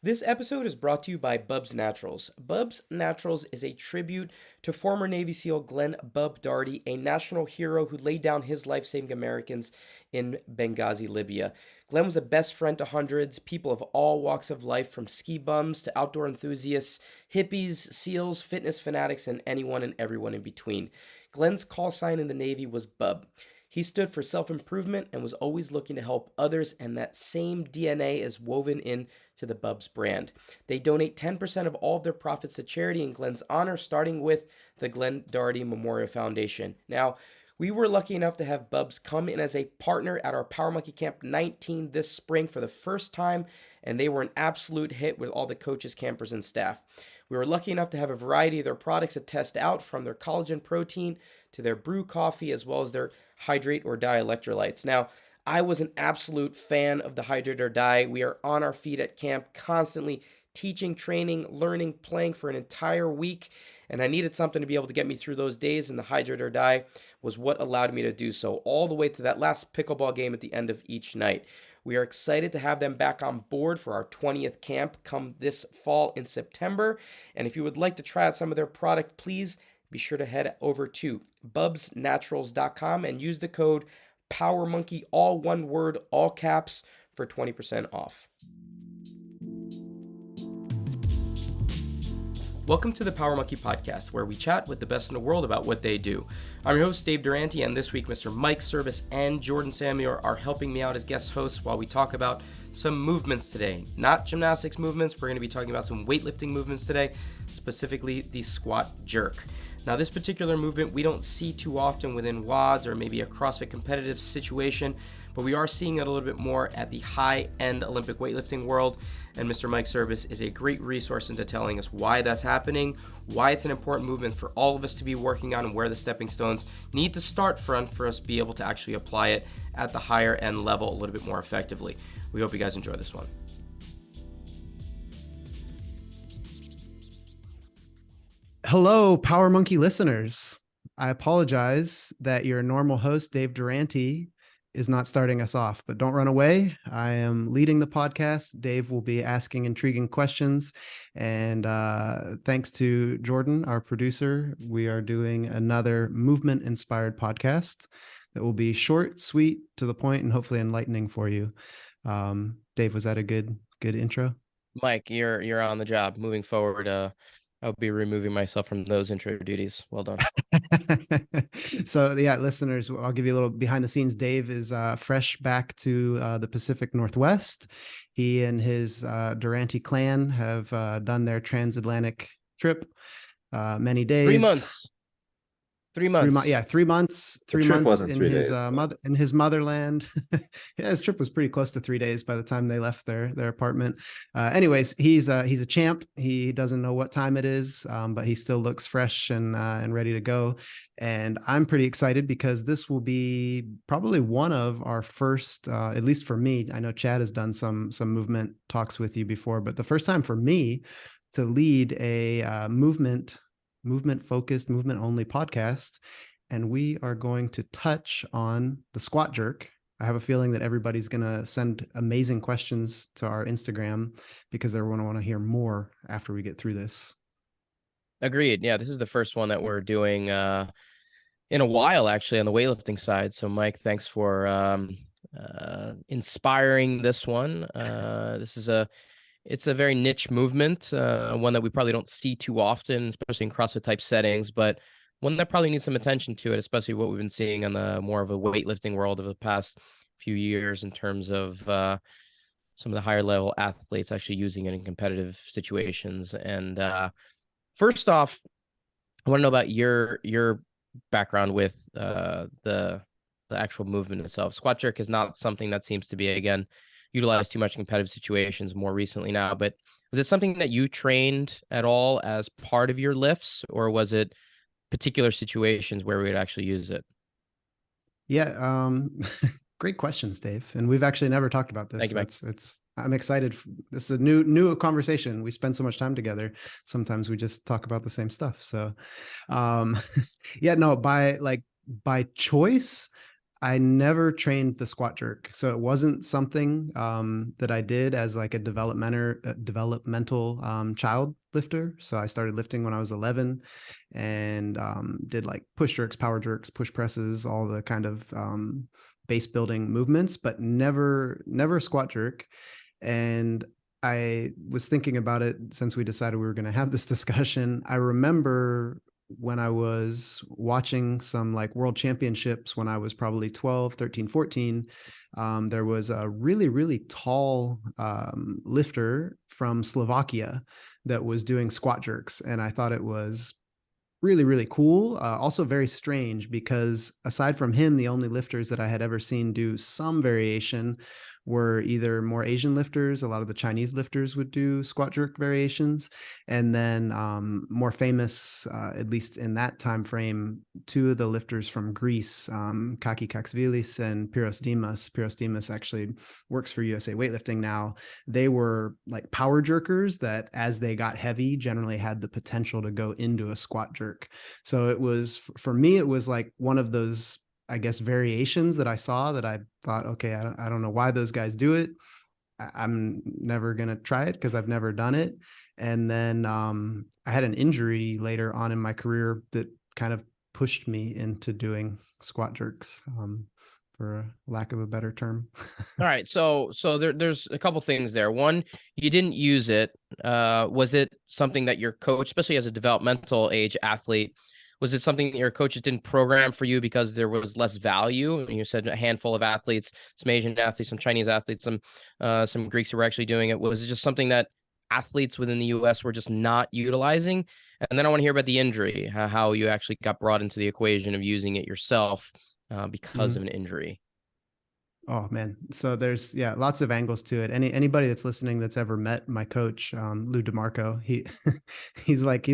This episode is brought to you by Bubs Naturals. Bubs Naturals is a tribute to former Navy SEAL Glenn Bub Darty, a national hero who laid down his life saving Americans in Benghazi, Libya. Glenn was a best friend to hundreds, people of all walks of life, from ski bums to outdoor enthusiasts, hippies, SEALs, fitness fanatics, and anyone and everyone in between. Glenn's call sign in the Navy was Bub. He stood for self improvement and was always looking to help others, and that same DNA is woven in to the Bubs brand. They donate 10% of all of their profits to charity in Glenn's honor, starting with the Glenn Darty Memorial Foundation. Now, we were lucky enough to have Bubs come in as a partner at our Power Monkey Camp 19 this spring for the first time, and they were an absolute hit with all the coaches, campers, and staff. We were lucky enough to have a variety of their products to test out, from their collagen protein to their brew coffee, as well as their hydrate or die electrolytes. Now, I was an absolute fan of the hydrate or die. We are on our feet at camp, constantly teaching, training, learning, playing for an entire week, and I needed something to be able to get me through those days, and the hydrate or die was what allowed me to do so, all the way to that last pickleball game at the end of each night. We are excited to have them back on board for our 20th camp come this fall in September. And if you would like to try out some of their product, please be sure to head over to bubsnaturals.com and use the code PowerMonkey, all one word, all caps, for 20% off. Welcome to the Power Monkey Podcast, where we chat with the best in the world about what they do. I'm your host, Dave Durante, and this week, Mr. Mike Service and Jordan Samuel are helping me out as guest hosts while we talk about some movements today. Not gymnastics movements, we're going to be talking about some weightlifting movements today, specifically the squat jerk. Now, this particular movement we don't see too often within WODs or maybe a CrossFit competitive situation, but we are seeing it a little bit more at the high-end Olympic weightlifting world, and Mr. Mike Service is a great resource into telling us why that's happening, why it's an important movement for all of us to be working on, and where the stepping stones need to start from for us to be able to actually apply it at the higher-end level a little bit more effectively. We hope you guys enjoy this one. Hello, Power Monkey listeners. I apologize that your normal host, Dave Durante, is not starting us off, but don't run away. I am leading the podcast. Dave will be asking intriguing questions. And thanks to Jordan, our producer, we are doing another movement-inspired podcast that will be short, sweet, to the point, and hopefully enlightening for you. Dave, was that a good intro? Mike, you're on the job. Moving forward, I'll be removing myself from those intro duties. Well done. So yeah, listeners, I'll give you a little behind the scenes. Dave is fresh back to the Pacific Northwest. He and his Durante clan have done their transatlantic trip, many days. 3 months. 3 months. 3 months. 3 months in his motherland. Yeah, his trip was pretty close to 3 days by the time they left their apartment. Anyways, he's a champ. He doesn't know what time it is, but he still looks fresh and ready to go. And I'm pretty excited because this will be probably one of our first, at least for me. I know Chad has done some movement talks with you before, but the first time for me to lead a movement-focused, movement-only podcast, and we are going to touch on the squat jerk. I have a feeling that everybody's going to send amazing questions to our Instagram because they're going to want to hear more after we get through this. Agreed. Yeah, this is the first one that we're doing in a while, actually, on the weightlifting side. So, Mike, thanks for inspiring this one. It's a very niche movement, one that we probably don't see too often, especially in CrossFit type settings, but one that probably needs some attention to it, especially what we've been seeing on the more of a weightlifting world over the past few years in terms of some of the higher level athletes actually using it in competitive situations. And first off, I want to know about your background with the actual movement itself. Squat jerk is not something that seems to be, again, utilized too much in competitive situations more recently now, but was it something that you trained at all as part of your lifts, or was it particular situations where we would actually use it? Yeah. Great questions, Dave. And we've actually never talked about this. Thank you, Mike. I'm excited. This is a new conversation. We spend so much time together. Sometimes we just talk about the same stuff. So, yeah, no, by choice, I never trained the squat jerk, so it wasn't something that I did as like a developmental child lifter. So I started lifting when I was 11, and did like push jerks, power jerks, push presses, all the kind of base building movements, but never a squat jerk. And I was thinking about it since we decided we were going to have this discussion. I remember when I was watching some like world championships when I was probably 12, 13, 14, there was a really, really tall lifter from Slovakia that was doing squat jerks. And I thought it was really, really cool. Also very strange because aside from him, the only lifters that I had ever seen do some variation were either more Asian lifters. A lot of the Chinese lifters would do squat jerk variations, and then more famous, at least in that time frame, two of the lifters from Greece, Kaki Kaksvilis and Pyros Dimas. Pyros Dimas actually works for USA Weightlifting now. They were like power jerkers that, as they got heavy, generally had the potential to go into a squat jerk. So it was, for me, it was like one of those, I guess, variations that I saw that I thought, okay, I don't know why those guys do it. I'm never going to try it because I've never done it. And then I had an injury later on in my career that kind of pushed me into doing squat jerks, for a lack of a better term. All right. So there's a couple things there. One, you didn't use it. Was it something that your coach, especially as a developmental age athlete, was it something that your coaches didn't program for you because there was less value? You said a handful of athletes, some Asian athletes, some Chinese athletes, some Greeks who were actually doing it. Was it just something that athletes within the US were just not utilizing? And then I want to hear about the injury, how you actually got brought into the equation of using it yourself because of an injury. Oh man. So there's, yeah, lots of angles to it. Anybody that's listening that's ever met my coach, Lou DeMarco, he's like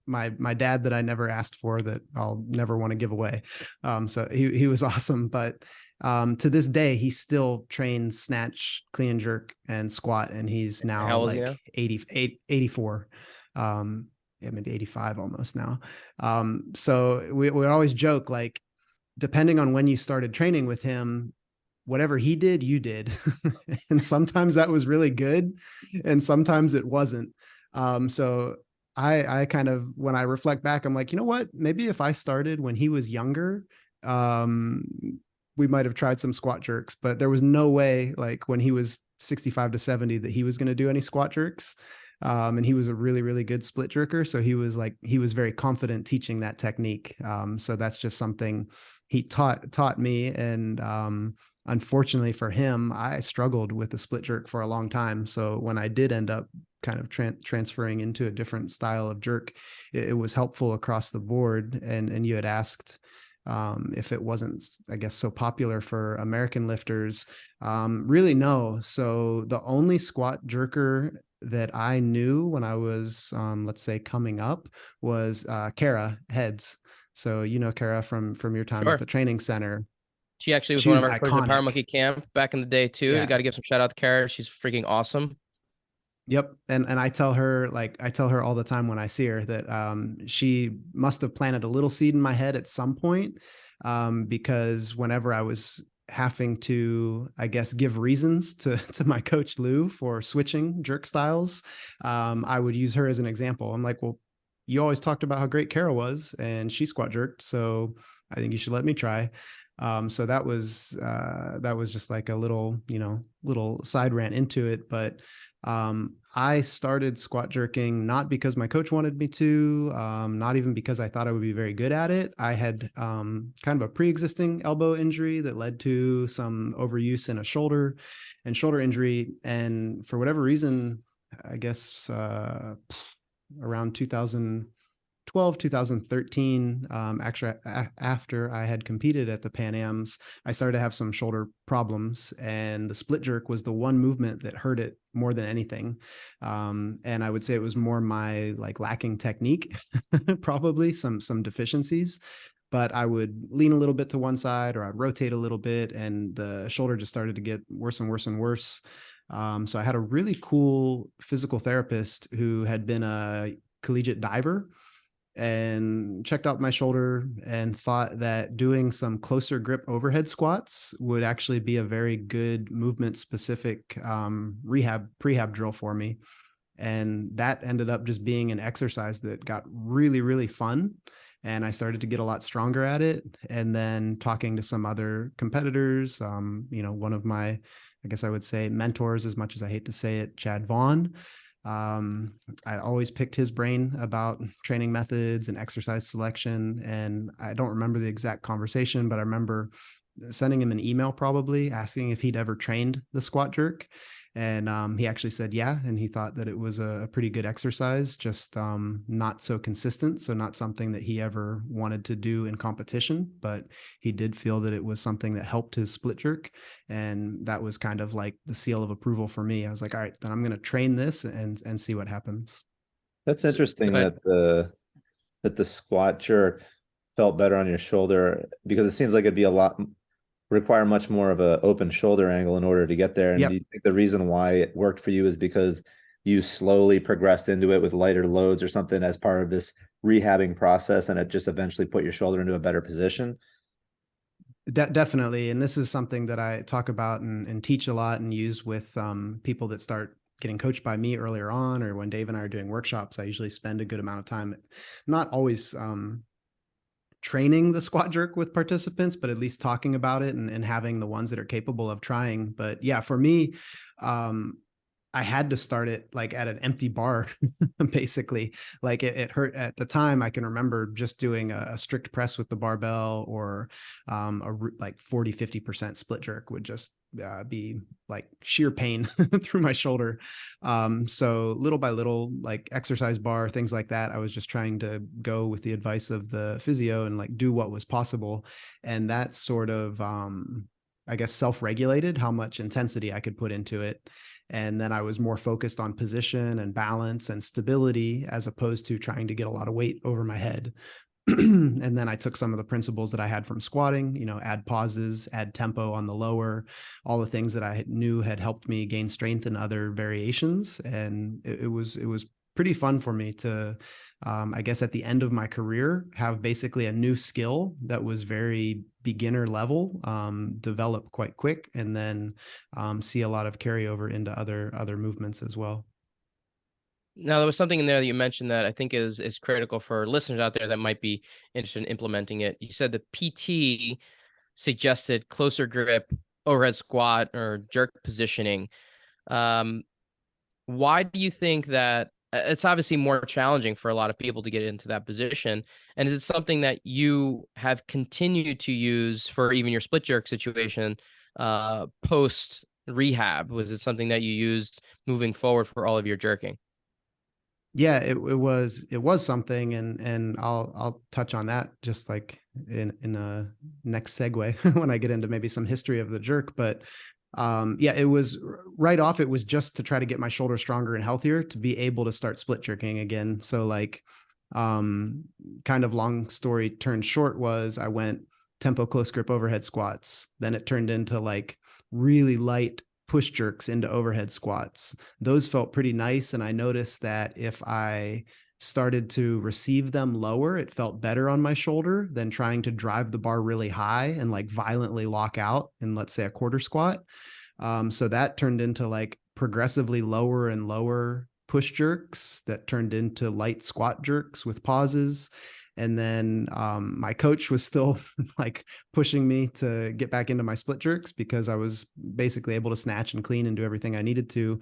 my dad that I never asked for, that I'll never want to give away. So he was awesome, but to this day he still trains snatch, clean and jerk, and squat, and he's now like 84. Yeah, maybe 85 almost now. So we always joke, like, depending on when you started training with him, whatever he did, you did. And sometimes that was really good, and sometimes it wasn't. So I kind of, when I reflect back, I'm like, you know what, maybe if I started when he was younger, we might have tried some squat jerks, but there was no way, like when he was 65 to 70, that he was going to do any squat jerks. And he was a really, really good split jerker. So he was very confident teaching that technique. So that's just something he taught me. And unfortunately for him, I struggled with the split jerk for a long time. So when I did end up kind of transferring into a different style of jerk, it was helpful across the board. And you had asked if it wasn't, I guess, so popular for American lifters. Really, no. So the only squat jerker that I knew when I was, let's say, coming up was Kara Heads. So you know Kara from your time at the training center. She actually was one of our first at Power Monkey Camp back in the day too. Yeah. Got to give some shout out to Kara. She's freaking awesome. Yep. And I tell her all the time when I see her that she must have planted a little seed in my head at some point, because whenever I was having to, I guess, give reasons to my coach Lou for switching jerk styles, I would use her as an example. I'm like, well, you always talked about how great Kara was, and she squat jerked, so I think you should let me try. So that was just like a little side rant into it. But I started squat jerking not because my coach wanted me to, not even because I thought I would be very good at it. I had kind of a pre-existing elbow injury that led to some overuse in a shoulder injury. And for whatever reason, I guess around 2012, 2013, actually after I had competed at the Pan Ams, I started to have some shoulder problems, and the split jerk was the one movement that hurt it more than anything. And I would say it was more my like lacking technique, probably some deficiencies. But I would lean a little bit to one side, or I'd rotate a little bit, and the shoulder just started to get worse and worse and worse. So I had a really cool physical therapist who had been a collegiate diver. and checked out my shoulder and thought that doing some closer grip overhead squats would actually be a very good movement specific prehab drill for me. And that ended up just being an exercise that got really, really fun. And I started to get a lot stronger at it. And then talking to some other competitors, one of my, I guess I would say mentors, as much as I hate to say it, Chad Vaughn. I always picked his brain about training methods and exercise selection. And I don't remember the exact conversation, but I remember sending him an email probably asking if he'd ever trained the squat jerk. And he actually said, yeah. And he thought that it was a pretty good exercise, just not so consistent. So not something that he ever wanted to do in competition, but he did feel that it was something that helped his split jerk. And that was kind of like the seal of approval for me. I was like, all right, then I'm going to train this and see what happens. That's interesting that the squat jerk felt better on your shoulder, because it seems like it'd be require much more of an open shoulder angle in order to get there. And Yep. do you think the reason why it worked for you is because you slowly progressed into it with lighter loads or something as part of this rehabbing process, and it just eventually put your shoulder into a better position? Definitely. And this is something that I talk about and teach a lot and use with people that start getting coached by me earlier on, or when Dave and I are doing workshops. I usually spend a good amount of time, not always training the squat jerk with participants, but at least talking about it and having the ones that are capable of trying. But yeah, for me, I had to start it like at an empty bar, basically. Like it hurt at the time. I can remember just doing a strict press with the barbell, or like 40-50% split jerk would just be like sheer pain through my shoulder. So little by little, like exercise bar, things like that, I was just trying to go with the advice of the physio and like do what was possible. And that sort of, I guess, self-regulated how much intensity I could put into it. And then I was more focused on position and balance and stability, as opposed to trying to get a lot of weight over my head. And then I took some of the principles that I had from squatting, add pauses, add tempo on the lower, all the things that I knew had helped me gain strength in other variations. And it was pretty fun for me to, I guess at the end of my career, have basically a new skill that was very beginner level, develop quite quick, and then see a lot of carryover into other movements as well. Now, there was something in there that you mentioned that I think is critical for listeners out there that might be interested in implementing it. You said the PT suggested closer grip, overhead squat, or jerk positioning. Why do you think that it's obviously more challenging for a lot of people to get into that position? And is it something that you have continued to use for even your split jerk situation post rehab? Was it something that you used moving forward for all of your jerking? Yeah, it was something, and I'll touch on that just like in a next segue when I get into maybe some history of the jerk. But yeah, it was right off. It was just to try to get my shoulder stronger and healthier to be able to start split jerking again. So like, kind of long story turned short was I went tempo close grip overhead squats. Then it turned into like really light push jerks into overhead squats. Those felt pretty nice. And I noticed that if I started to receive them lower, it felt better on my shoulder than trying to drive the bar really high and like violently lock out in, let's say, a quarter squat. So that turned into like progressively lower and lower push jerks that turned into light squat jerks with pauses. And then my coach was still like pushing me to get back into my split jerks because I was basically able to snatch and clean and do everything I needed to.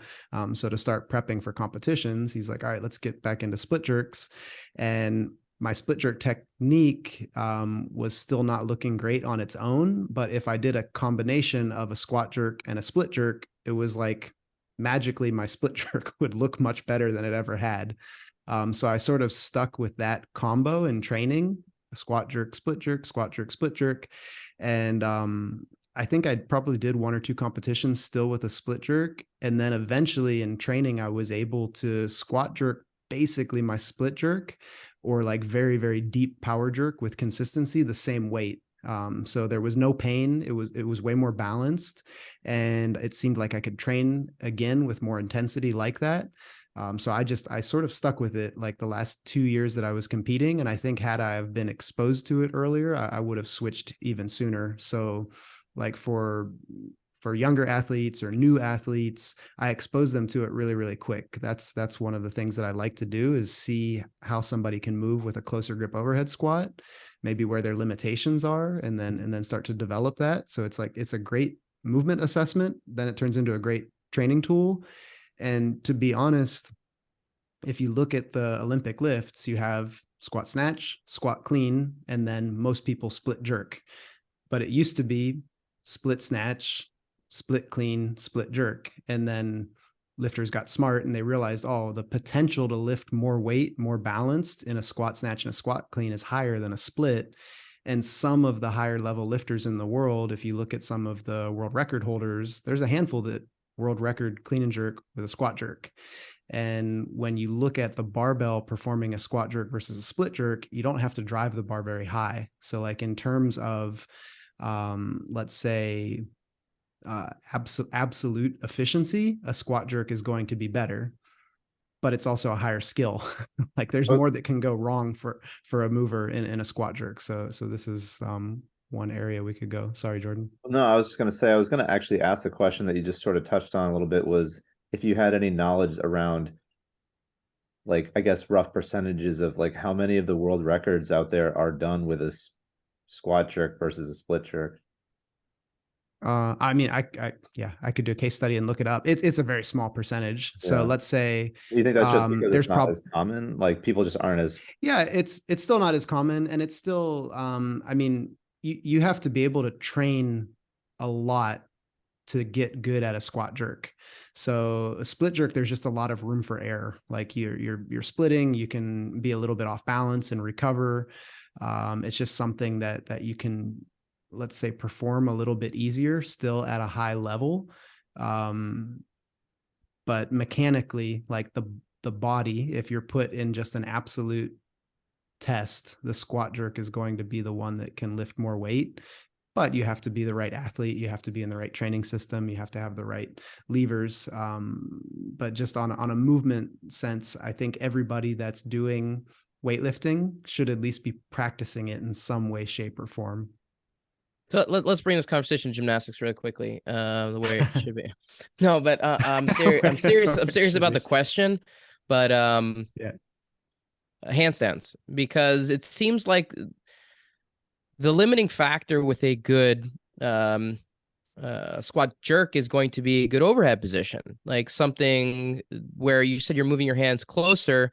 So to start prepping for competitions, he's like, all right, let's get back into split jerks. And my split jerk technique was still not looking great on its own. But if I did a combination of a squat jerk and a split jerk, it was like magically my split jerk would look much better than it ever had. So I sort of stuck with that combo in training: squat jerk, split jerk, squat jerk, split jerk. And I think I probably did one or two competitions still with a split jerk. And then eventually in training, I was able to squat jerk basically my split jerk, or like very, very deep power jerk with consistency, the same weight. So there was no pain. It was way more balanced, and it seemed like I could train again with more intensity like that. So I sort of stuck with it like the last 2 years that I was competing. And I think had I have been exposed to it earlier, I would have switched even sooner. So like for younger athletes or new athletes, I expose them to it really, really quick. That's one of the things that I like to do, is see how somebody can move with a closer grip overhead squat, maybe where their limitations are, and then start to develop that. So it's a great movement assessment. Then it turns into a great training tool. And to be honest, if you look at the Olympic lifts, you have squat snatch, squat clean, and then most people split jerk. But it used to be split snatch, split clean, split jerk. And then lifters got smart and they realized, oh, the potential to lift more weight, more balanced in a squat snatch and a squat clean is higher than a split. And some of the higher level lifters in the world, if you look at some of the world record holders, there's a handful that world record clean and jerk with a squat jerk. And when you look at the barbell performing a squat jerk versus a split jerk, you don't have to drive the bar very high. So like in terms of, let's say, absolute efficiency, a squat jerk is going to be better, but it's also a higher skill. Like there's more that can go wrong for a mover in a squat jerk. So this is one area we could go. Sorry, Jordan. No, I was just going to say, I was going to actually ask the question that you just sort of touched on a little bit, was if you had any knowledge around, like, I guess, rough percentages of like how many of the world records out there are done with a squat jerk versus a split jerk. I mean, I could do a case study and look it up. It's a very small percentage. So let's say, you think that's just because it's not as common? Like people just aren't as. Yeah, it's still not as common, and it's still, I mean, you have to be able to train a lot to get good at a squat jerk. So a split jerk, there's just a lot of room for error. Like you're splitting, you can be a little bit off balance and recover. It's just something that you can, let's say, perform a little bit easier still at a high level. But mechanically, like the body, if you're put in just an absolute test, the squat jerk is going to be the one that can lift more weight. But you have to be the right athlete. You have to be in the right training system. You have to have the right levers. But just on a movement sense, I think everybody that's doing weightlifting should at least be practicing it in some way, shape, or form. So let's bring this conversation to gymnastics really quickly, the way it should be. No, but I'm serious about the question. But handstands, because it seems like the limiting factor with a good squat jerk is going to be a good overhead position, like something where you said you're moving your hands closer,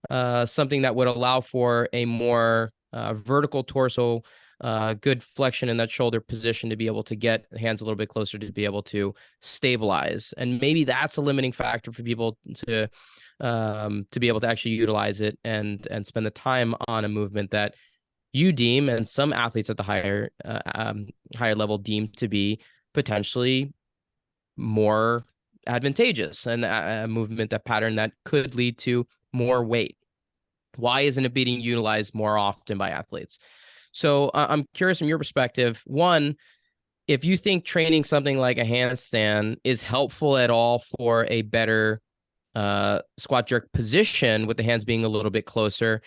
something that would allow for a more vertical torso, good flexion in that shoulder position to be able to get hands a little bit closer to be able to stabilize. And maybe that's a limiting factor for people to be able to actually utilize it and spend the time on a movement that you deem, and some athletes at the higher level deem to be potentially more advantageous, and a movement, that pattern that could lead to more weight. Why isn't it being utilized more often by athletes? So I'm curious from your perspective, one, if you think training something like a handstand is helpful at all for a better squat jerk position with the hands being a little bit closer.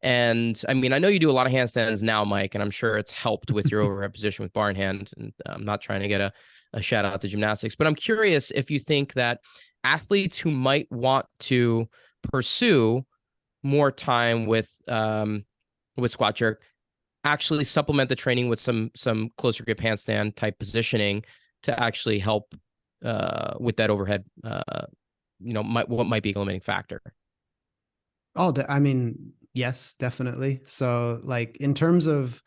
And I mean, I know you do a lot of handstands now, Mike, and I'm sure it's helped with your overhead position with bar in hand. And I'm not trying to get a shout out to gymnastics, but I'm curious if you think that athletes who might want to pursue more time with squat jerk actually supplement the training with some closer grip handstand type positioning to actually help with that overhead, what might be a limiting factor. I mean, yes, definitely. So like in terms of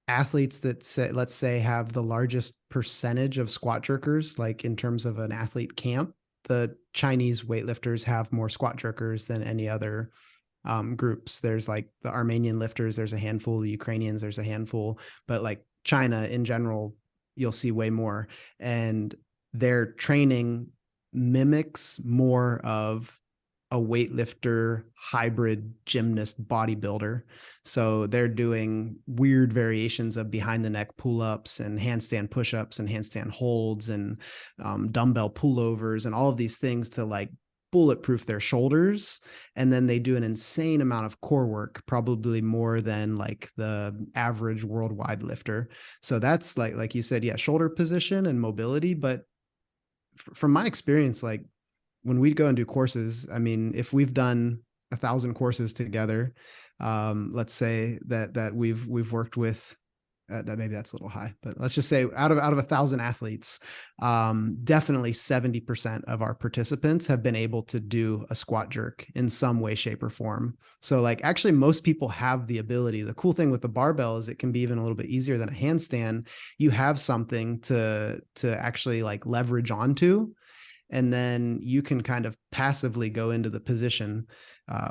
athletes that let's say have the largest percentage of squat jerkers, like in terms of an athlete camp, the Chinese weightlifters have more squat jerkers than any other groups. There's like the Armenian lifters, there's a handful, the Ukrainians, there's a handful, but like China in general, you'll see way more. And their training mimics more of a weightlifter, hybrid gymnast, bodybuilder. So they're doing weird variations of behind the neck pull-ups and handstand push-ups and handstand holds and dumbbell pullovers and all of these things to like bulletproof their shoulders, and then they do an insane amount of core work, probably more than like the average worldwide lifter. So that's like you said, yeah, shoulder position and mobility. But from my experience, like when we go and do courses, I mean, if we've done 1,000 courses together, let's say that we've worked with that, maybe that's a little high, but let's just say out of 1,000 athletes, definitely 70% of our participants have been able to do a squat jerk in some way, shape, or form. So like actually most people have the ability. The cool thing with the barbell is it can be even a little bit easier than a handstand. You have something to actually like leverage onto, and then you can kind of passively go into the position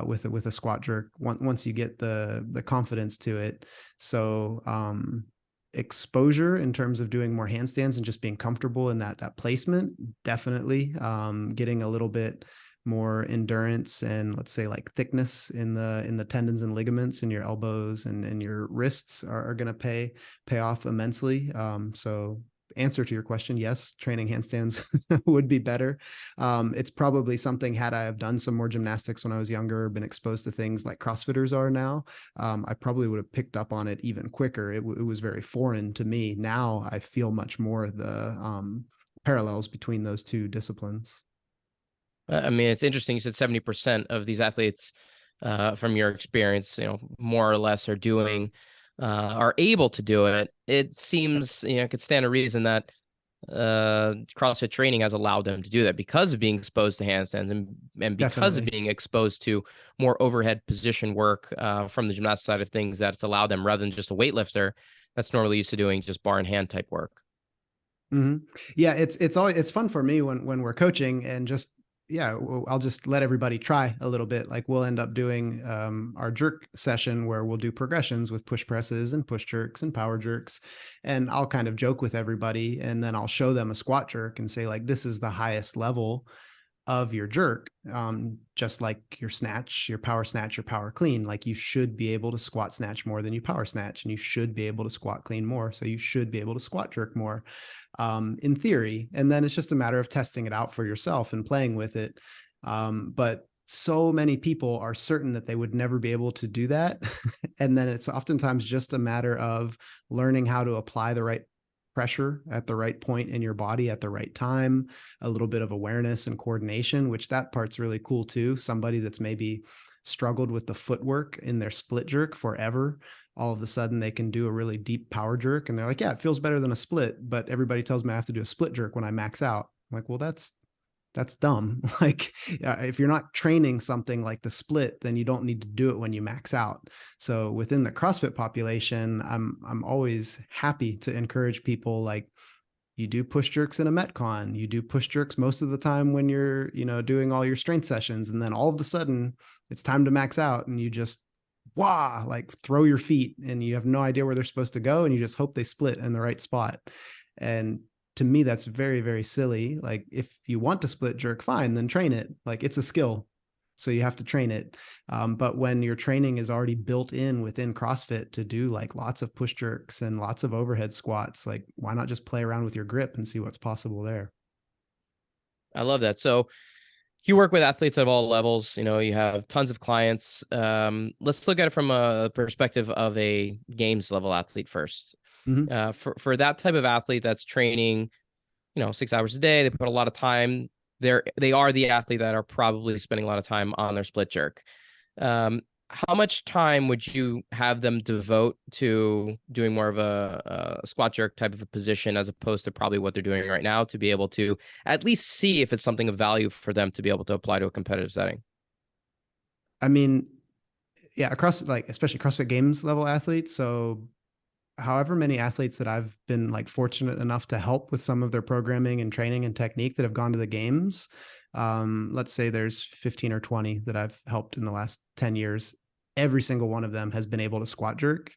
with a squat jerk once you get the confidence to it. So exposure in terms of doing more handstands and just being comfortable in that placement, definitely. Getting a little bit more endurance and let's say like thickness in the tendons and ligaments in your elbows and your wrists are going to pay off immensely. So answer to your question, yes, training handstands would be better. It's probably something, had I have done some more gymnastics when I was younger, been exposed to things like CrossFitters are now, I probably would have picked up on it even quicker. It was very foreign to me. Now I feel much more the parallels between those two disciplines. I mean, it's interesting. You said 70% of these athletes, from your experience, more or less are able to do it. It seems, it could stand a reason that CrossFit training has allowed them to do that because of being exposed to handstands and because of being exposed to more overhead position work from the gymnastics side of things, that it's allowed them, rather than just a weightlifter that's normally used to doing just bar and hand type work. Mm-hmm. Yeah, it's fun for me when we're coaching and just, yeah, I'll just let everybody try a little bit. Like we'll end up doing our jerk session where we'll do progressions with push presses and push jerks and power jerks. And I'll kind of joke with everybody, and then I'll show them a squat jerk and say like, this is the highest level of your jerk, just like your snatch, your power clean. Like you should be able to squat snatch more than you power snatch, and you should be able to squat clean more. So you should be able to squat jerk more, in theory. And then it's just a matter of testing it out for yourself and playing with it. But so many people are certain that they would never be able to do that. And then it's oftentimes just a matter of learning how to apply the right pressure at the right point in your body at the right time, a little bit of awareness and coordination, which that part's really cool too. Somebody that's maybe struggled with the footwork in their split jerk forever, all of a sudden they can do a really deep power jerk and they're like, yeah, it feels better than a split, but everybody tells me I have to do a split jerk when I max out. I'm like, well, that's dumb. Like if you're not training something like the split, then you don't need to do it when you max out. So within the CrossFit population, I'm always happy to encourage people, like, you do push jerks in a Metcon, you do push jerks most of the time when you're, doing all your strength sessions. And then all of a sudden it's time to max out and you just, like throw your feet and you have no idea where they're supposed to go. And you just hope they split in the right spot. And to me, that's very, very silly. Like if you want to split jerk, fine, then train it. Like it's a skill. So you have to train it. But when your training is already built in within CrossFit to do like lots of push jerks and lots of overhead squats, like why not just play around with your grip and see what's possible there? I love that. So you work with athletes of all levels, you have tons of clients. Let's look at it from a perspective of a games level athlete first. Mm-hmm. For that type of athlete that's training, 6 hours a day, they put a lot of time. They are the athlete that are probably spending a lot of time on their split jerk. How much time would you have them devote to doing more of a squat jerk type of a position as opposed to probably what they're doing right now, to be able to at least see if it's something of value for them to be able to apply to a competitive setting? I mean, yeah, across like especially CrossFit Games level athletes. So however many athletes that I've been like fortunate enough to help with some of their programming and training and technique that have gone to the games, let's say there's 15 or 20 that I've helped in the last 10 years. Every single one of them has been able to squat jerk.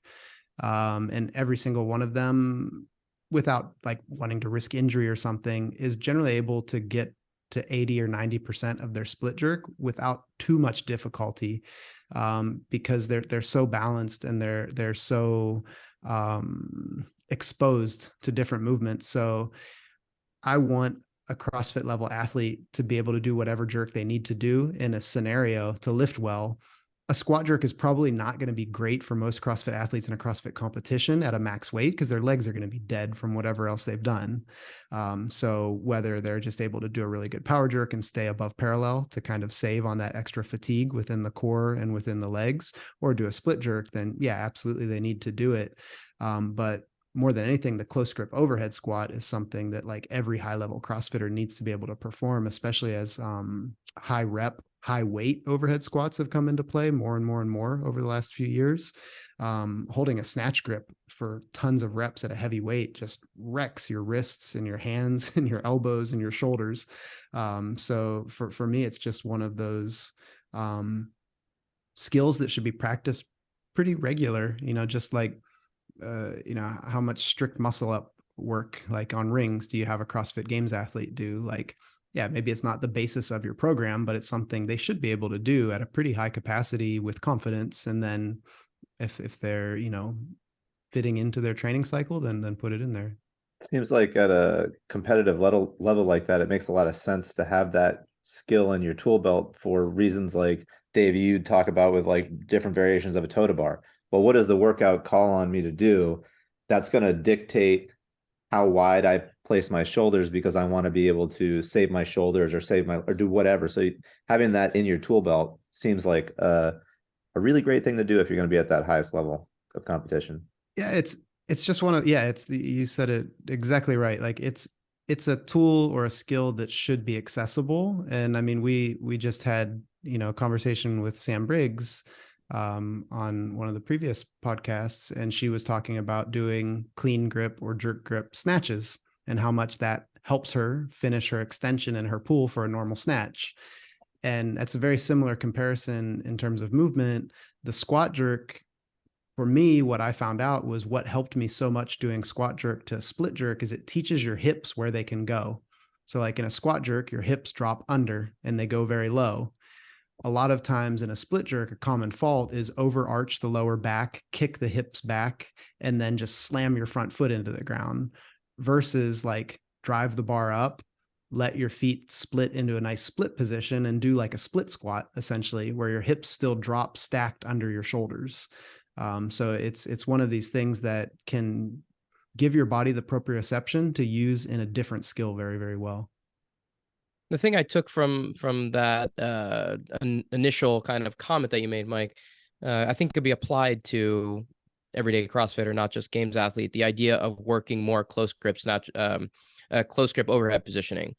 And every single one of them, without like wanting to risk injury or something, is generally able to get to 80 or 90% of their split jerk without too much difficulty, because they're so balanced and they're so exposed to different movements. So I want a CrossFit level athlete to be able to do whatever jerk they need to do in a scenario to lift well, a squat jerk is probably not going to be great for most CrossFit athletes in a CrossFit competition at a max weight because their legs are going to be dead from whatever else they've done. So whether they're just able to do a really good power jerk and stay above parallel to kind of save on that extra fatigue within the core and within the legs, or do a split jerk, then yeah, absolutely they need to do it. But more than anything, the close grip overhead squat is something that like every high level CrossFitter needs to be able to perform, especially as high rep, high weight overhead squats have come into play more and more and more over the last few years. Holding a snatch grip for tons of reps at a heavy weight just wrecks your wrists and your hands and your elbows and your shoulders. So for me, it's just one of those skills that should be practiced pretty regular, just like, how much strict muscle up work, like on rings, do you have a CrossFit Games athlete do? Like, yeah, maybe it's not the basis of your program, but it's something they should be able to do at a pretty high capacity with confidence. And then if they're, fitting into their training cycle, then put it in there. Seems like at a competitive level like that, it makes a lot of sense to have that skill in your tool belt for reasons like, Dave, you talk about with like different variations of a toe to bar. Well, what does the workout call on me to do? That's going to dictate how wide I place my shoulders because I want to be able to save my shoulders or do whatever. So having that in your tool belt seems like a really great thing to do if you're going to be at that highest level of competition. Yeah, it's just you said it exactly right. Like it's a tool or a skill that should be accessible. And I mean, we just had, a conversation with Sam Briggs on one of the previous podcasts, and she was talking about doing clean grip or jerk grip snatches and how much that helps her finish her extension in her pull for a normal snatch. And that's a very similar comparison in terms of movement. The squat jerk, for me, what I found out was what helped me so much doing squat jerk to split jerk is it teaches your hips where they can go. So like in a squat jerk, your hips drop under and they go very low. A lot of times in a split jerk, a common fault is overarch the lower back, kick the hips back, and then just slam your front foot into the ground versus like drive the bar up, let your feet split into a nice split position and do like a split squat, essentially, where your hips still drop stacked under your shoulders. So it's one of these things that can give your body the proprioception to use in a different skill very, very well. The thing I took from that initial kind of comment that you made, Mike, I think could be applied to everyday CrossFitter, not just games athlete. The idea of working more close grips, not close grip overhead positioning,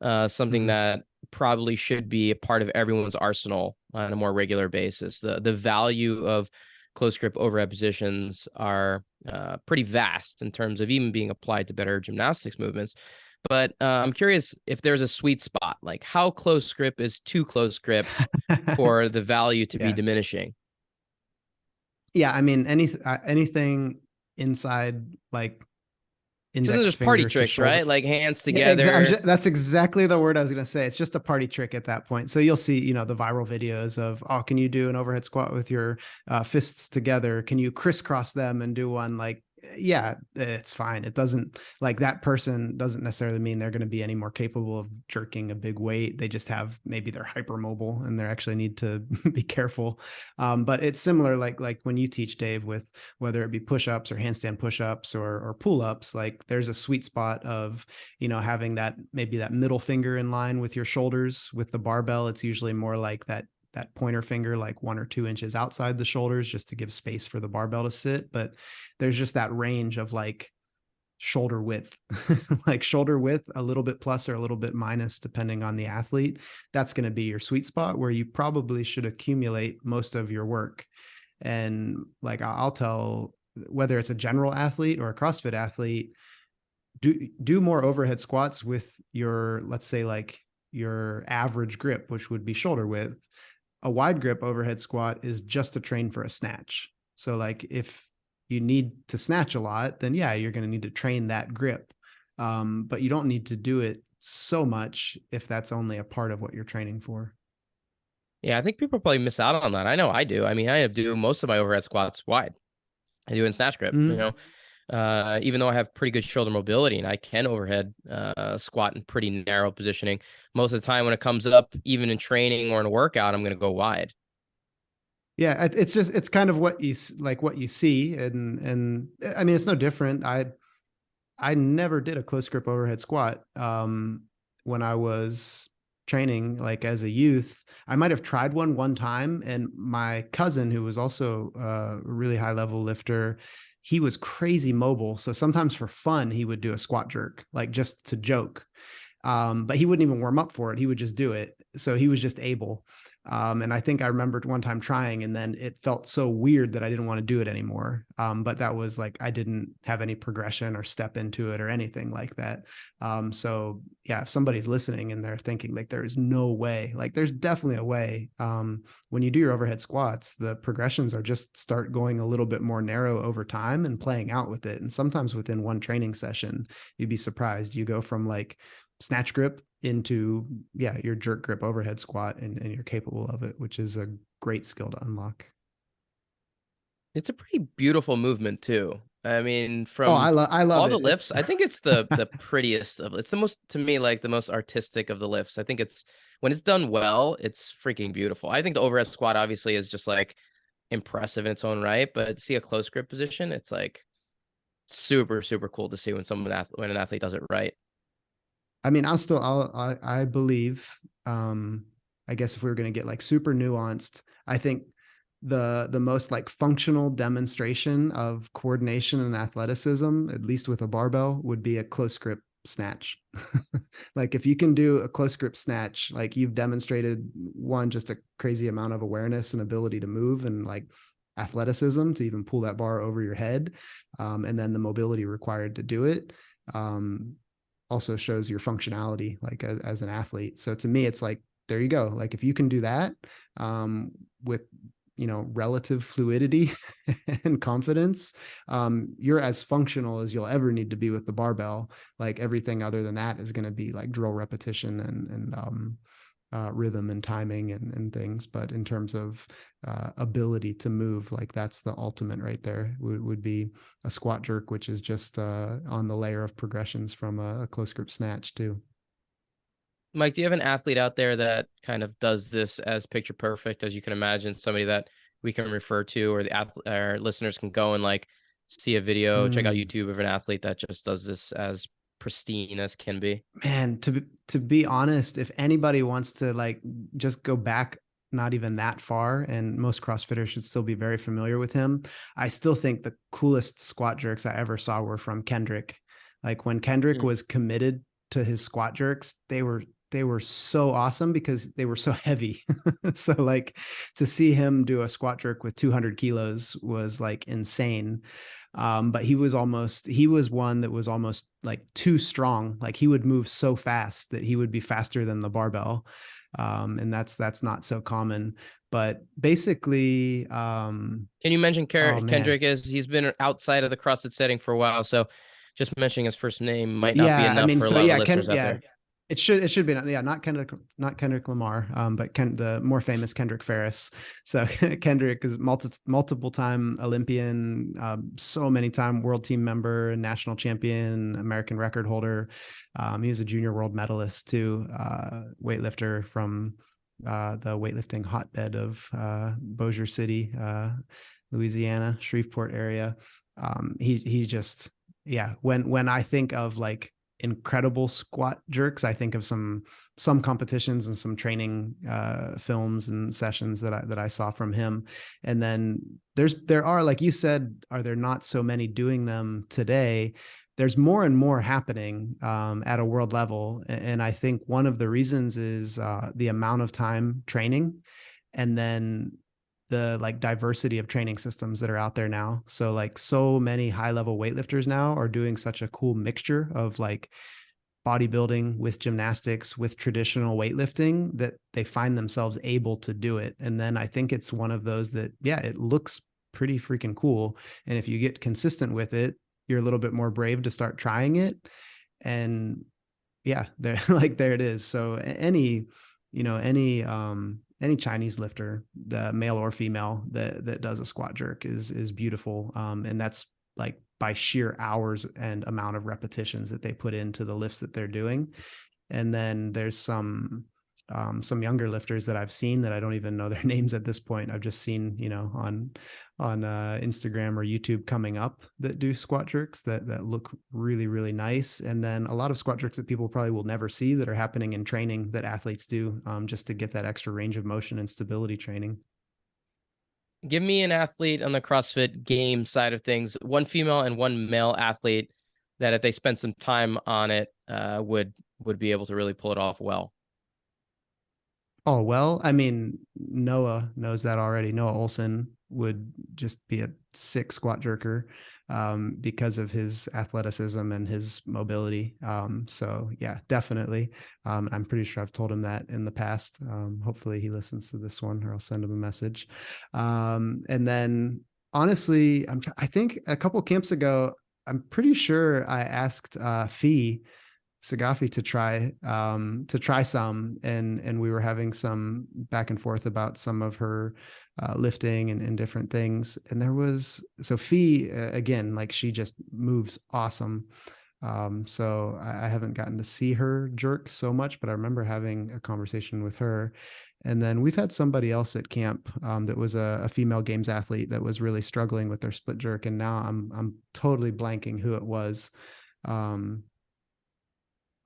something that probably should be a part of everyone's arsenal on a more regular basis. The value of close grip overhead positions are pretty vast in terms of even being applied to better gymnastics movements. But I'm curious if there's a sweet spot, like how close grip is too close grip for the value to be diminishing. Yeah, I mean, anything inside like index just party tricks, right? Like hands together. Yeah, that's exactly the word I was going to say. It's just a party trick at that point. So you'll see, the viral videos of, oh, can you do an overhead squat with your fists together? Can you crisscross them and do one? Like, yeah, it's fine. It doesn't, like, that person doesn't necessarily mean they're going to be any more capable of jerking a big weight. They just have, maybe they're hypermobile and they actually need to be careful. But it's similar, like when you teach, Dave, with whether it be push-ups or handstand push-ups or pull-ups, like there's a sweet spot of, having that, maybe that middle finger in line with your shoulders. With the barbell, it's usually more like that pointer finger, like 1 or 2 inches outside the shoulders, just to give space for the barbell to sit. But there's just that range of like shoulder width, like shoulder width, a little bit plus or a little bit minus, depending on the athlete. That's going to be your sweet spot where you probably should accumulate most of your work. And like, I'll tell, whether it's a general athlete or a CrossFit athlete, do more overhead squats with your, let's say, like your average grip, which would be shoulder width. A wide grip overhead squat is just to train for a snatch. So like if you need to snatch a lot, then yeah, you're going to need to train that grip. But you don't need to do it so much if that's only a part of what you're training for. Yeah, I think people probably miss out on that. I know I do. I mean, I do most of my overhead squats wide. I do in snatch grip, Even though I have pretty good shoulder mobility and I can overhead squat in pretty narrow positioning, most of the time when it comes up, even in training or in a workout, I'm going to go wide. Yeah, it's kind of what you like, what you see, and I mean, it's no different. I never did a close grip overhead squat when I was training, like as a youth. I might have tried one time, and my cousin, who was also a really high level lifter, he was crazy mobile. So sometimes for fun, he would do a squat jerk, like just to joke. But he wouldn't even warm up for it. He would just do it. So he was just able. And I think I remembered one time trying, and then it felt so weird that I didn't want to do it anymore. But that was like, I didn't have any progression or step into it or anything like that. So yeah, if somebody's listening and they're thinking like, there is no way, like there's definitely a way. When you do your overhead squats, the progressions are just start going a little bit more narrow over time and playing out with it. And sometimes within one training session, you'd be surprised. You go from like snatch grip into your jerk grip overhead squat, and you're capable of it, which is a great skill to unlock. It's a pretty beautiful movement too. I mean, I love all it. the lifts, I think it's the prettiest of, it's the most, to me, like the most artistic of the lifts. I think it's, when it's done well, it's freaking beautiful. I think the overhead squat obviously is just like impressive in its own right, but see a close grip position, it's like super, super cool to see when when an athlete does it right. I mean, I believe, I guess if we were going to get like super nuanced, I think the most like functional demonstration of coordination and athleticism, at least with a barbell, would be a close grip snatch. Like if you can do a close grip snatch, like you've demonstrated just a crazy amount of awareness and ability to move, and like athleticism to even pull that bar over your head, and then the mobility required to do it. Also shows your functionality like as an athlete. So to me, it's like, there you go. Like if you can do that with, relative fluidity and confidence, you're as functional as you'll ever need to be with the barbell. Like everything other than that is going to be like drill repetition and rhythm and timing and things. But in terms of ability to move, like that's the ultimate right there, would be a squat jerk, which is just on the layer of progressions from a close grip snatch too. Mike, do you have an athlete out there that kind of does this as picture perfect as you can imagine? Somebody that we can refer to, or our listeners can go and like see a video, check out YouTube of an athlete that just does this as pristine as can be? Man, to be honest, if anybody wants to like just go back not even that far, and most CrossFitters should still be very familiar with him, I still think the coolest squat jerks I ever saw were from Kendrick. Like when Kendrick was committed to his squat jerks, they were so awesome because they were so heavy. So like to see him do a squat jerk with 200 kilos was like insane. But he was one that was almost like too strong. Like he would move so fast that he would be faster than the barbell. And that's not so common. But basically, can you mention Kendrick? He's been outside of the CrossFit setting for a while, so just mentioning his first name might not be enough for a lot of listeners out there. It should be not Kendrick Lamar, but the more famous Kendrick Ferris. So Kendrick is multiple time Olympian, so many time world team member, national champion, American record holder. He was a junior world medalist too, weightlifter from the weightlifting hotbed of Bossier City, Louisiana, Shreveport area. He just, when I think of like incredible squat jerks, I think of some competitions and some training films and sessions that I saw from him. And then there are, like you said, are there not so many doing them today? There's more and more happening at a world level, and I think one of the reasons is the amount of time training, and then the like diversity of training systems that are out there now. So like so many high level weightlifters now are doing such a cool mixture of like bodybuilding with gymnastics with traditional weightlifting that they find themselves able to do it. And then I think it's one of those that, it looks pretty freaking cool. And if you get consistent with it, you're a little bit more brave to start trying it. And there, like, there it is. So any Chinese lifter, the male or female that does a squat jerk is beautiful. And that's like by sheer hours and amount of repetitions that they put into the lifts that they're doing. And then there's some younger lifters that I've seen that I don't even know their names at this point. I've just seen, on Instagram or YouTube coming up that do squat jerks that look really, really nice. And then a lot of squat jerks that people probably will never see that are happening in training that athletes do, just to get that extra range of motion and stability training. Give me an athlete on the CrossFit game side of things, one female and one male athlete that if they spent some time on it, would be able to really pull it off well. Oh, well, I mean, Noah knows that already. Noah Olson would just be a sick squat jerker because of his athleticism and his mobility. So yeah, definitely. I'm pretty sure I've told him that in the past. Hopefully he listens to this one, or I'll send him a message. And then honestly, I think a couple camps ago, I'm pretty sure I asked Fee Sagafi to try some, and we were having some back and forth about some of her lifting and different things. And there was Sophie again, like she just moves awesome. So I haven't gotten to see her jerk so much, but I remember having a conversation with her. And then we've had somebody else at camp that was a female games athlete that was really struggling with their split jerk, and now I'm totally blanking who it was.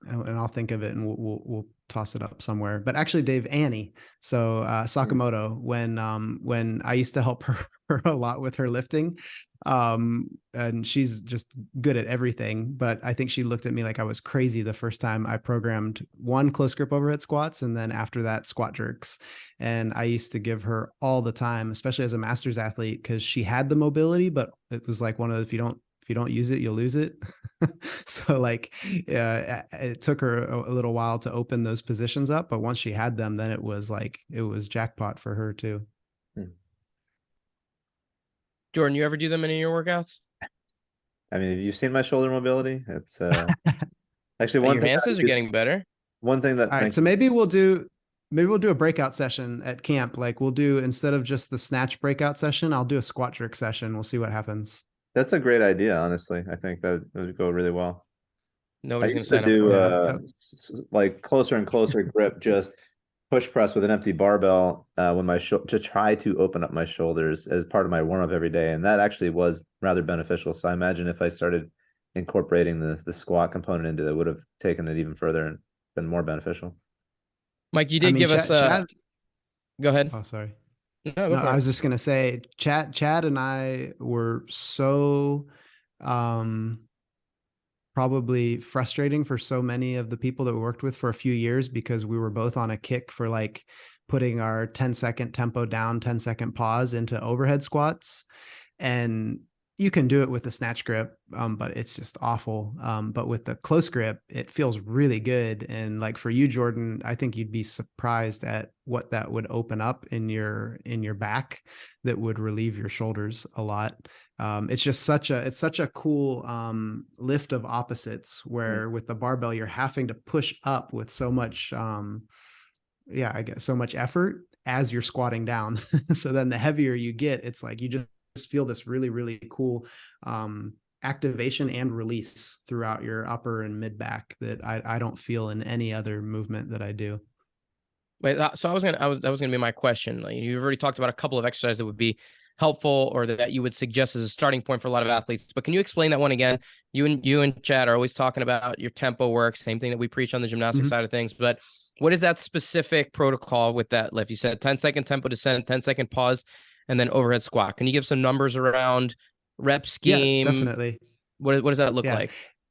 And I'll think of it, and we'll toss it up somewhere. But actually, Dave, Annie. So Sakamoto, when I used to help her a lot with her lifting, and she's just good at everything. But I think she looked at me like I was crazy the first time I programmed one close grip overhead squats, and then after that squat jerks. And I used to give her all the time, especially as a masters athlete, because she had the mobility, but it was like one of the, if you don't use it, you'll lose it. So like, it took her a little while to open those positions up, but once she had them, then it was jackpot for her too. Jordan, you ever do them in any of your workouts? I mean, have you seen my shoulder mobility? It's actually Your hamstrings are getting better. One thing that, all right, so maybe we'll do a breakout session at camp. Like we'll do, instead of just the snatch breakout session, I'll do a squat jerk session. We'll see what happens. That's a great idea, honestly. I think that would go really well. Nobody's I used to do like closer and closer grip, just push press with an empty barbell when to try to open up my shoulders as part of my warm up every day, and that actually was rather beneficial. So I imagine if I started incorporating the squat component into it, would have taken it even further and been more beneficial. Mike, you did give us Chad. Go ahead. Oh, sorry. No, I was just gonna say, Chad and I were so probably frustrating for so many of the people that we worked with for a few years, because we were both on a kick for like putting our 10-second tempo down, 10-second pause into overhead squats. And you can do it with the snatch grip, but it's just awful. But with the close grip, it feels really good. And like for you, Jordan, I think you'd be surprised at what that would open up in your back that would relieve your shoulders a lot. It's just such a cool lift of opposites, where with the barbell, you're having to push up with so much, I guess so much effort as you're squatting down. So then the heavier you get, it's like you just feel this really, really cool activation and release throughout your upper and mid back that I don't feel in any other movement that I do. Wait, so that was gonna be my question. Like, you've already talked about a couple of exercises that would be helpful, or that you would suggest as a starting point for a lot of athletes. But can you explain that one again? You and Chad are always talking about your tempo work, same thing that we preach on the gymnastics side of things. But what is that specific protocol with that lift? You said 10-second tempo descent, 10-second pause, and then overhead squat. Can you give some numbers around rep scheme? Yeah, definitely. What does that look like?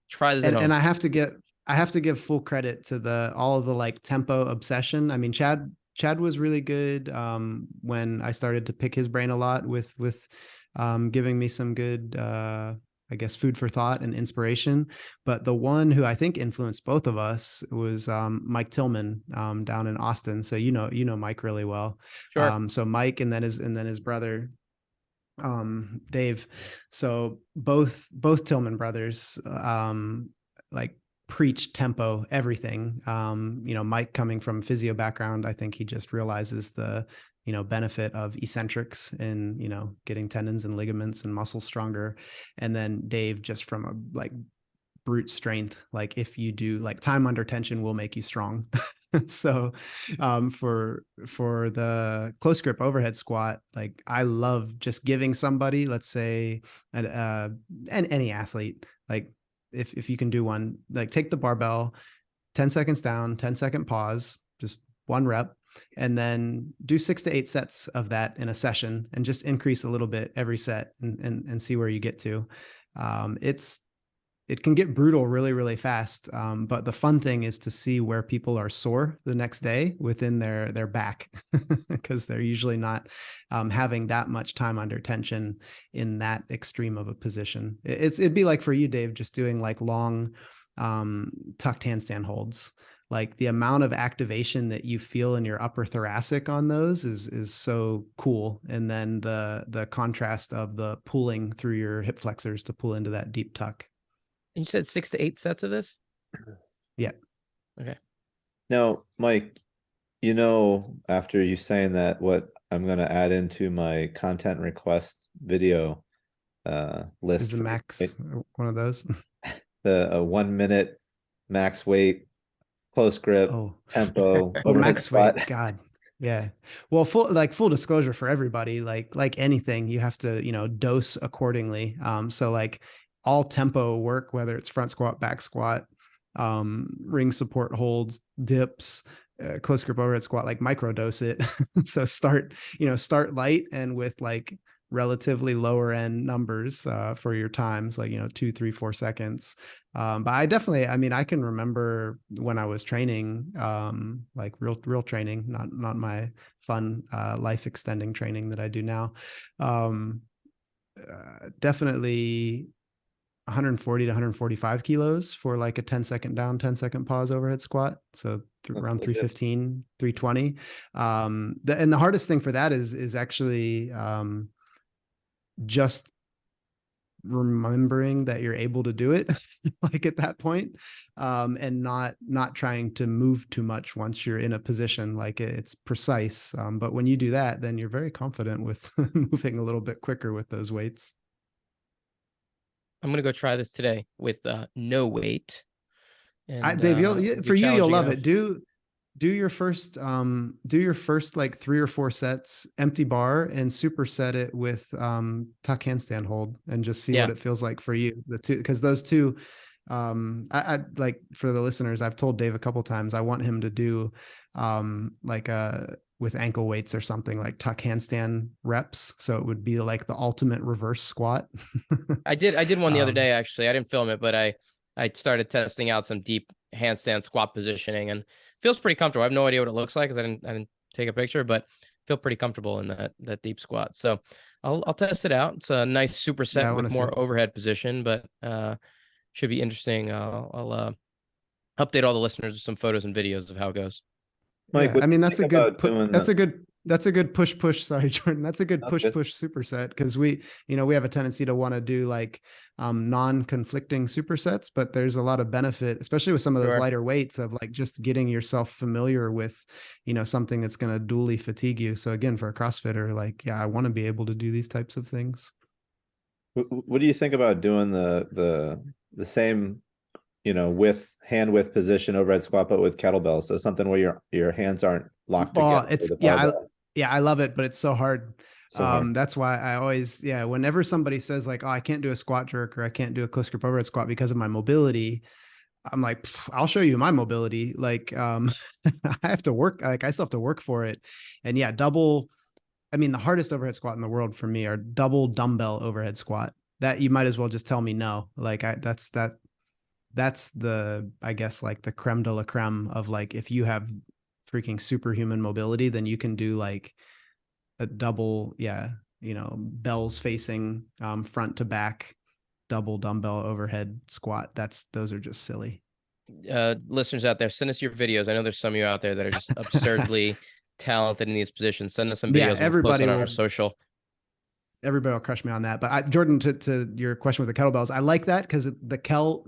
Try this at home. And I have to give full credit to all of the like tempo obsession. I mean, Chad was really good when I started to pick his brain a lot with giving me some good I guess food for thought and inspiration. But the one who I think influenced both of us was Mike Tillman down in Austin. So you know Mike really well. Sure. So Mike and then his brother Dave. So both Tillman brothers like preach tempo everything. Mike coming from physio background, I think he just realizes the benefit of eccentrics in, getting tendons and ligaments and muscles stronger. And then Dave, just from a like brute strength, like if you do like time under tension will make you strong. So for the close grip overhead squat, like I love just giving somebody, let's say and any athlete, like if you can do one, like take the barbell, 10 seconds down, 10-second pause, just one rep, and then do 6 to 8 sets of that in a session, and just increase a little bit every set, and see where you get to. It can get brutal really, really fast. But the fun thing is to see where people are sore the next day within their back, because they're usually not having that much time under tension in that extreme of a position. It'd be like for you, Dave, just doing like long tucked handstand holds. Like the amount of activation that you feel in your upper thoracic on those is so cool. And then the contrast of the pulling through your hip flexors to pull into that deep tuck. You said 6 to 8 sets of this? Yeah. Okay. Now, Mike, after you saying that, what I'm going to add into my content request video list is the max one of those. The 1 minute max weight, close grip, tempo, max weight. God. Yeah. Well, full disclosure for everybody, like anything, you have to, dose accordingly. So like all tempo work, whether it's front squat, back squat, ring support holds, dips, close grip overhead squat, like micro dose it. So start light and with like relatively lower end numbers for your times, like 2, 3, 4 seconds. But I definitely, I can remember when I was training, like real training, not my fun life extending training that I do now. Definitely 140 to 145 kilos for like a 10-second down, 10-second pause overhead squat. So around 315, 320. And the hardest thing for that is actually just remembering that you're able to do it like at that point, and not trying to move too much once you're in a position, like it's precise. But when you do that, then you're very confident with moving a little bit quicker with those weights. I'm going to go try this today with no weight. And Dave, you'll love it. Do your first like 3 or 4 sets empty bar, and superset it with tuck handstand hold, and just see what it feels like for you. The two, because those two, I like, for the listeners, I've told Dave a couple times I want him to do like with ankle weights or something, like tuck handstand reps. So it would be like the ultimate reverse squat. I did one the other day, actually. I didn't film it, but I started testing out some deep handstand squat positioning, and feels pretty comfortable. I have no idea what it looks like because I didn't take a picture, but feel pretty comfortable in that deep squat. So I'll test it out. It's a nice superset with more overhead position, but should be interesting. I'll update all the listeners with some photos and videos of how it goes. Mike, that's a good push. Sorry, Jordan. That's a good push superset, because we have a tendency to want to do like non-conflicting supersets, but there's a lot of benefit, especially with some of those lighter weights, of like just getting yourself familiar with, something that's going to dually fatigue you. So again, for a CrossFitter, like, I want to be able to do these types of things. What do you think about doing the same, with hand width position overhead squat, but with kettlebells? So something where your hands aren't locked together. I love it, but it's so hard. That's why I always, whenever somebody says like, oh, I can't do a squat jerk, or I can't do a close grip overhead squat because of my mobility, I'm like, I'll show you my mobility. Like, I have to work, like I still have to work for it. And the hardest overhead squat in the world for me are double dumbbell overhead squat. That you might as well just tell me no. Like that's the, I guess, like the creme de la creme of like, if you have freaking superhuman mobility, then you can do like a double, bells facing front to back double dumbbell overhead squat. Those are just silly. Listeners out there, send us your videos. I know there's some of you out there that are just absurdly talented in these positions. Send us some videos. Everybody on our social. everybody will crush me on that. But Jordan, to your question with the kettlebells, I like that because the bell,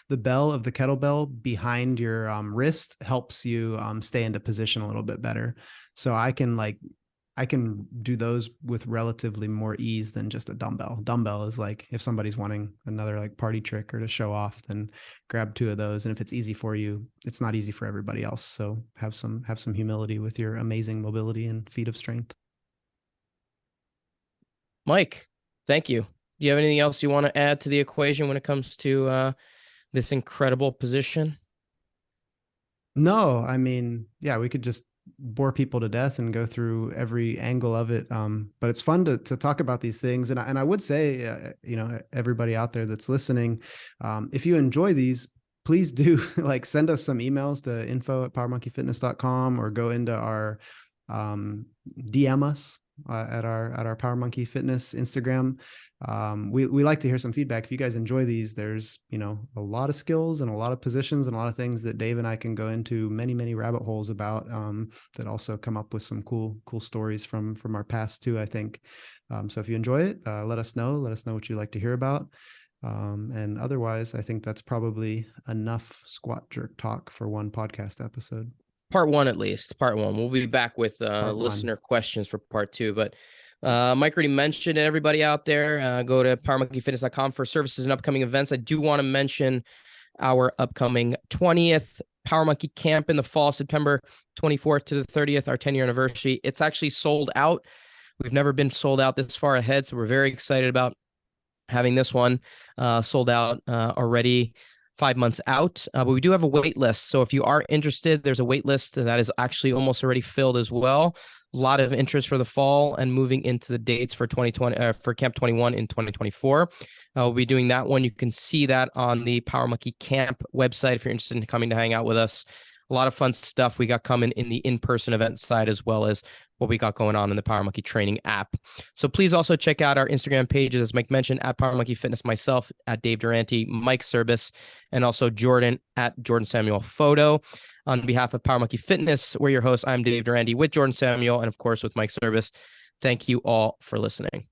the bell of the kettlebell behind your wrist helps you stay into position a little bit better. So I can do those with relatively more ease than just a dumbbell. Dumbbell is like, if somebody's wanting another like party trick or to show off, then grab 2 of those. And if it's easy for you, it's not easy for everybody else. So have some humility with your amazing mobility and feat of strength. Mike, thank you. Do you have anything else you want to add to the equation when it comes to this incredible position? No, I mean, yeah, we could just bore people to death and go through every angle of it. But it's fun to talk about these things. And I would say, everybody out there that's listening, if you enjoy these, please do like send us some emails to info@powermonkeyfitness.com or go into our DM us at our Power Monkey Fitness Instagram. We like to hear some feedback. If you guys enjoy these, there's a lot of skills and a lot of positions and a lot of things that Dave and I can go into many rabbit holes about, that also come up with some cool stories from our past too, I think. So if you enjoy it, let us know what you'd like to hear about. And otherwise, I think that's probably enough squat jerk talk for one podcast episode. Part 1, at least. Part 1. We'll be back with listener questions for part 2. But Mike already mentioned it. Everybody out there, go to powermonkeyfitness.com for services and upcoming events. I do want to mention our upcoming 20th Power Monkey Camp in the fall, September 24th to the 30th, our 10-year anniversary. It's actually sold out. We've never been sold out this far ahead, so we're very excited about having this one sold out already 5 months out. But we do have a wait list. So if you are interested, there's a wait list that is actually almost already filled as well. A lot of interest for the fall and moving into the dates for 2020 for Camp 21 in 2024. We'll be doing that one. You can see that on the Power Monkey Camp website if you're interested in coming to hang out with us. A lot of fun stuff we got coming in the in-person event side, as well as what we got going on in the Power Monkey training app. So please also check out our Instagram pages, as Mike mentioned, at Power Monkey Fitness, myself at Dave Durante, Mike Service, and also Jordan at Jordan Samuel Photo. On behalf of Power Monkey Fitness, we're your hosts. I'm Dave Durante with Jordan Samuel, and of course with Mike Service. Thank you all for listening.